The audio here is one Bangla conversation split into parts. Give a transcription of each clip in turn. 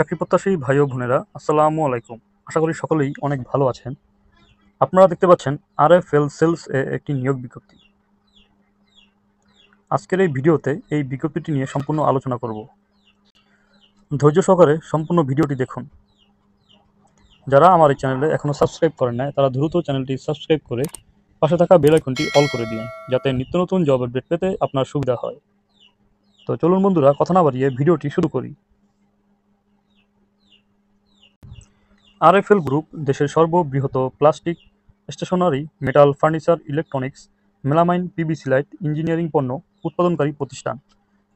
চাকরিপ্রত্যাশী ভাই ও বোনেরা, আসসালামু আলাইকুম। আশা করি সকলেই অনেক ভালো আছেন। আপনারা দেখতে পাচ্ছেন আরএফএল সেলস এ একটি নিয়োগ বিজ্ঞপ্তি। আজকের এই ভিডিওতে এই বিজ্ঞপ্তিটি নিয়ে সম্পূর্ণ আলোচনা করব। ধৈর্য সহকারে সম্পূর্ণ ভিডিওটি দেখুন। যারা আমার এই চ্যানেলে এখনও সাবস্ক্রাইব করেন নাই, তারা দ্রুত চ্যানেলটি সাবস্ক্রাইব করে পাশে থাকা বেল আইকনটি অল করে দিন, যাতে নিত্য নতুন জব আপডেট পেতে আপনার সুবিধা হয়। তো চলুন বন্ধুরা, কথা না বাড়িয়ে ভিডিওটি শুরু করি। আরএফএল গ্রুপ দেশের সর্ববৃহৎ plastic, stationery, metal, furniture, electronics, melamine, PVC light, engineering পণ্য উৎপাদনকারী প্রতিষ্ঠান।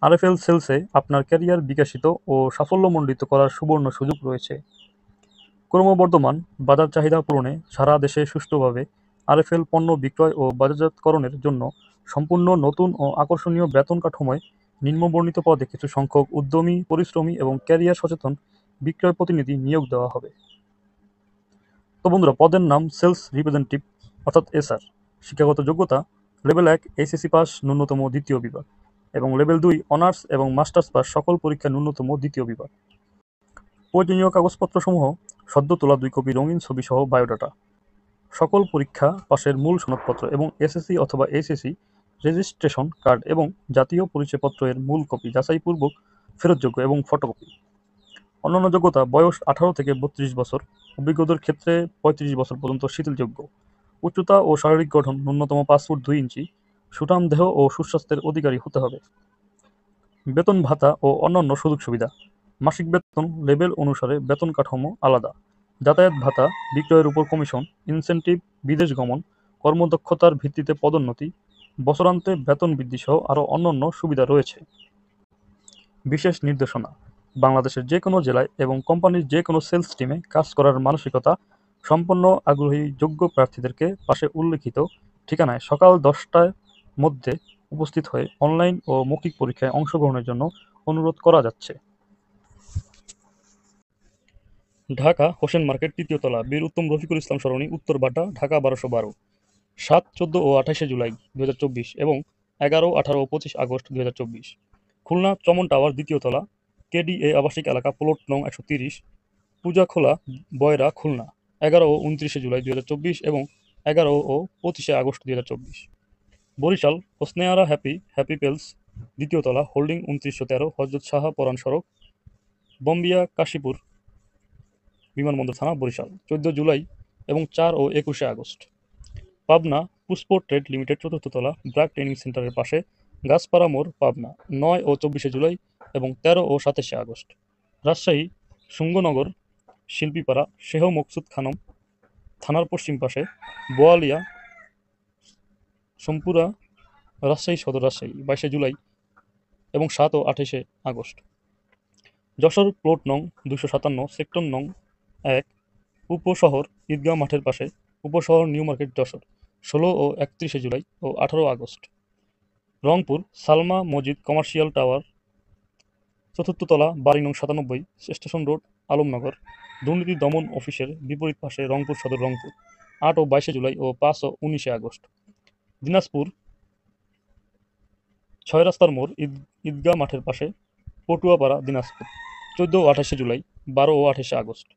আরএফএল সেলসে আপনার ক্যারিয়ার বিকশিত ও সাফল্যমণ্ডিত করার সুবর্ণ সুযোগ রয়েছে। ক্রমবর্ধমান বাজার চাহিদা পূরণে সারা দেশে সুষ্ঠুভাবে আরএফএল পণ্য বিক্রয় ও বাজারজাতকরণের জন্য সম্পূর্ণ নতুন ও আকর্ষণীয় বেতন কাঠামোয় নিম্নবর্ণিত পদে কিছু সংখ্যক উদ্যমী, পরিশ্রমী এবং ক্যারিয়ার সচেতন বিক্রয় প্রতিনিধি নিয়োগ দেওয়া হবে। তো বন্ধুরা, পদের নাম সেলস রিপ্রেজেন্টেটিভ অর্থাৎ এসআর। শিক্ষাগত যোগ্যতা লেভেল 1 এইচএসসি পাস ন্যূনতম দ্বিতীয় বিভাগ এবং লেভেল 2 অনার্স এবং মাস্টার্স পাস সকল পরীক্ষা ন্যূনতম দ্বিতীয় বিভাগ। প্রয়োজনীয় কাগজপত্রসমূহ সদ্য তোলা 2 কপি রঙিন ছবি সহ বায়োডাটা, সকল পরীক্ষা পাশের মূল সনদপত্র এবং এসএসসি অথবা এইচএসসি রেজিস্ট্রেশন কার্ড এবং জাতীয় পরিচয়পত্র এর মূল কপি যাচাইপূর্বক ফেরতযোগ্য এবং ফটোকপি। অন্যান্য যোগ্যতা বয়স 18 থেকে 32 বছর, অভিজ্ঞতার ক্ষেত্রে 35 বছর পর্যন্ত শিথিলযোগ্য। উচ্চতা ও শারীরিক গঠন ন্যূনতম 5 ফুট 2 ইঞ্চি, সুঠাম দেহ ও সুস্বাস্থ্যের অধিকারী হতে হবে। বেতন ভাতা ও অন্যান্য সুযোগ সুবিধা মাসিক বেতন লেভেল অনুসারে বেতন কাঠামো আলাদা। যাতায়াত ভাতা, বিক্রয়ের উপর কমিশন, ইনসেনটিভ, বিদেশ গমন, কর্মদক্ষতার ভিত্তিতে পদোন্নতি, বছরান্তে বেতন বৃদ্ধি সহ আরও অন্যান্য সুবিধা রয়েছে। বিশেষ নির্দেশনা বাংলাদেশের যে কোনো জেলায় এবং কোম্পানির যে কোনো সেলস টিমে কাজ করার মানসিকতা সম্পন্ন আগ্রহী যোগ্য প্রার্থীদেরকে পাশে উল্লেখিত ঠিকানায় সকাল 10টার মধ্যে উপস্থিত হয়ে অনলাইন ও মৌখিক পরীক্ষায় অংশগ্রহণের জন্য অনুরোধ করা যাচ্ছে। ঢাকা হোসেন মার্কেট, 3য় তলা, বীর উত্তম রফিকুল ইসলাম সরণি, উত্তর বাড্ডা, ঢাকা 1212। 7, 14 ও 28 জুলাই 2024 এবং 11, 18 ও 25 আগস্ট 2024। খুলনা চমন টাওয়ার, 2য় তলা, কেডিএ আবাসিক এলাকা, প্লট নং 130, পূজাখোলা, বয়রা, খুলনা 11 ও 29 জুলাই 2024 এবং 11 ও 25 আগস্ট 2024। বরিশাল হোসনেয়ারা হ্যাপি পেলস, 2য় তলা, হোল্ডিং 2913, হযরত শাহ পরান সড়ক, বম্বিয়া কাশীপুর বিমানবন্দর থানা, বরিশাল 14 জুলাই এবং 4 ও 21 আগস্ট। পাবনা পুষ্প ট্রেড লিমিটেড, 4র্থ তলা, ব্র্যাক ট্রেনিং সেন্টারের পাশে, গাছপাড়া মোড়, পাবনা 9 ও 24 জুলাই এবং 13 ও 27 আগস্ট। রাজশাহী শুঙ্গনগর শিল্পীপাড়া, শেহ মকসুদ খানম থানার পশ্চিম পাশে, বোয়ালিয়া সোমপুরা, রাজশাহী সদর, রাজশাহী 22 জুলাই এবং 7 ও 28 আগস্ট। যশোর প্লট নং 257, সেক্টর নং 1, উপশহর ঈদগাহ মাঠের পাশে, উপশহর নিউ মার্কেট, যশোর 16 ও 31 জুলাই ও 18 আগস্ট। রংপুর সালমা মসজিদ কমার্শিয়াল টাওয়ার, 4র্থ তলা, বাড়ি নং 97, স্টেশন রোড, আলমনগর, দুর্নীতি দমন অফিসের বিপরীত পাশে, রংপুর সদর, রংপুর 8 ও 22 জুলাই ও 5 ও 19 আগস্ট। দিনাজপুর 6 রাস্তার মোড়, ঈদগাহ মাঠের পাশে, পটুয়াপাড়া, দিনাজপুর 14 ও 28 জুলাই, 12 ও 28 আগস্ট।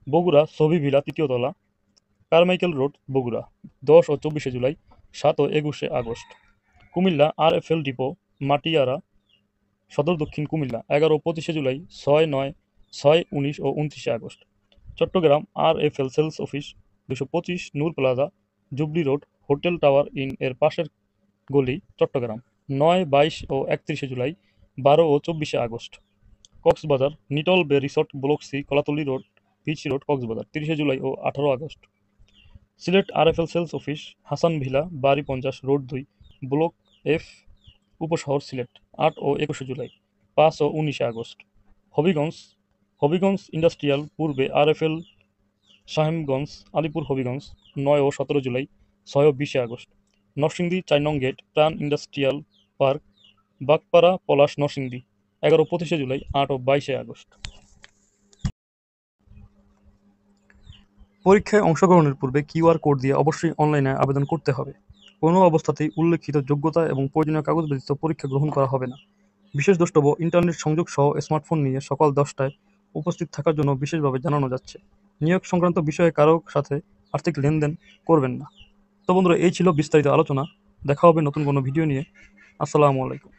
বগুড়া ছবি ভিলা, 3য় তলা, কারমাইকেল রোড, বগুড়া 10 ও 24 জুলাই, 7 ও 21 আগস্ট। কুমিল্লা আরএফএল ডিপো, মাটিয়ারা সদর, দক্ষিণ কুমিল্লা 11 ও 25 জুলাই, 6, 9, 6, 19 ও 29 আগস্ট। চট্টগ্রাম আরএফএল সেলস অফিস, 225 নূর plaza, jubilee road, hotel tower inn এর পাশের গলি, চট্টগ্রাম 9, 22 ও 31 জুলাই, 12 ও 24 August. Cox's Bazar Nitol bay resort, block C, Kolatoli road, beach road, Cox's Bazar 30 July ও 18 August. Sylhet RFL sales office, Hasan villa, বাড়ি 50, road 2, block F, Upashahar, Sylhet 8 ও 21 জুলাই, 5 ও 19 আগস্ট। হবিগঞ্জ ইন্ডাস্ট্রিয়াল, পূর্বে আরএফএল সাহেবগঞ্জ, আলিপুর হবিগঞ্জ 9 ও 17 জুলাই, 6 ও 20 আগস্ট। নরসিংদী 4 নং গেট, প্রাণ ইন্ডাস্ট্রিয়াল পার্ক, বাগপাড়া, পলাশ, নরসিংদী 11 ও 25 জুলাই, 8 ও 22 আগস্ট। পরীক্ষায় অংশগ্রহণের পূর্বে কিউআর কোড দিয়ে অবশ্যই অনলাইনে আবেদন করতে হবে। কোনো অবস্থাতেই উল্লেখিত যোগ্যতা এবং প্রয়োজনীয় কাগজ ব্যতীত পরীক্ষা গ্রহণ করা হবে না। বিশেষ দ্রষ্টব্য, ইন্টারনেট সংযোগ সহ স্মার্টফোন নিয়ে সকাল 10টায় উপস্থিত থাকার জন্য বিশেষভাবে জানানো যাচ্ছে। নিয়োগ সংক্রান্ত বিষয়ে কারো সাথে আর্থিক লেনদেন করবেন না। তো বন্ধুরা, এই ছিল বিস্তারিত আলোচনা। দেখা হবে নতুন কোনো ভিডিও নিয়ে। আসসালামু আলাইকুম।